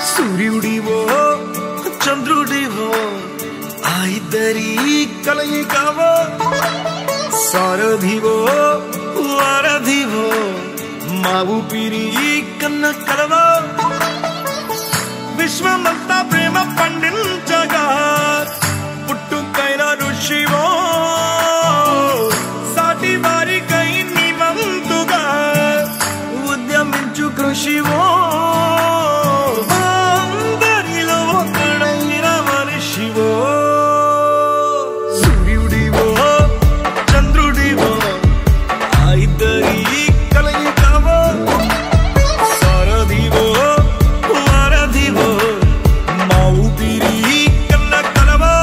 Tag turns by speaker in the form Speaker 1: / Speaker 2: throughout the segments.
Speaker 1: సూర్యుడివో చంద్రుడివో ఆ ఇద్దరి కలయికవో సారథివో వారధివో మా ఊపిరి కన్న కలవో విశ్వమంతా ప్రేమ పండించగా పుట్టుకైన ఋషివో సాటి వారికై నివంతుగా ఉద్యమించు కృషివో అందరిలో ఒకడైన మనిషివో సూర్యుడివో చంద్రుడివో ఆ ఇద్దరి కలయికవో సారథివో వారధివో మా ఊపిరి కన్న కలవో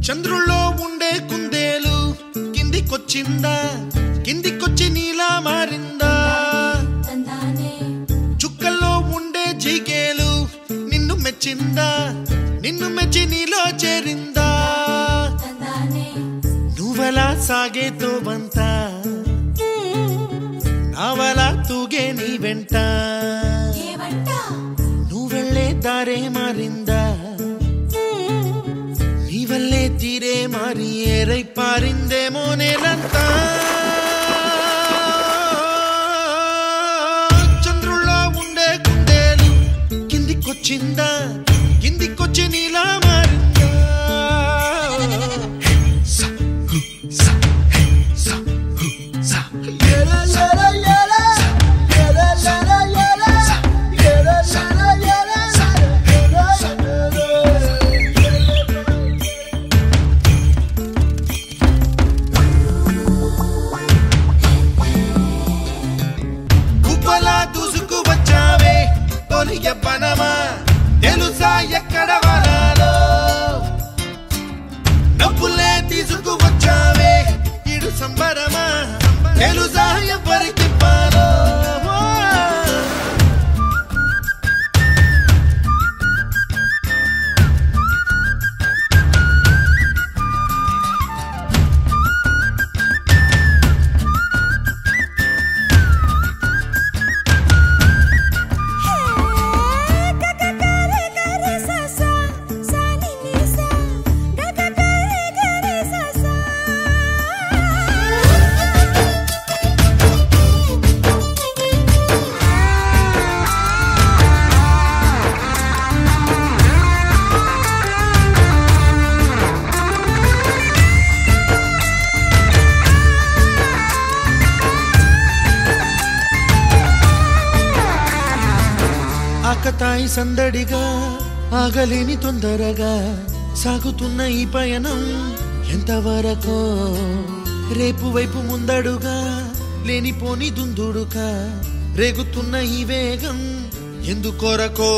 Speaker 1: చంద్రుల్లో ఉండే కుందేలు కిందికొచ్చిందా కిందికొచ్చి నీలా మారిందా చుక్కల్లో ఉండే జిగేలు నిన్ను మెచ్చిందా నిన్ను మెచ్చి నీలో చేరిందా నువ్వలా సాగేతో బంత నావలా తూగే నీ వెంట నువ్వెళ్ళే దారే మారిందా నీవల్లే తీరే మారి ఏరై పారిందేమో నేలంతా చంద్రుల్లో ఉండే కుందేలు కిందికొచ్చిందా కిందికొచ్చి నీలా మారిందా పనమా తెలుసా ఎక్కడ వరాలో డబ్బులే తీసుకువచ్చావే ఇడు సంబరమా తెలుసా ఎవరికి పాలో సతాయి సందడిగా ఆగలేని తొందరగా సాగుతున్న ఈ పయనం ఎంతవరకో రేపు వైపు ముందడుగా లేనిపోని దుందుడుగా రేగుతున్న ఈ వేగం ఎందుకొరకో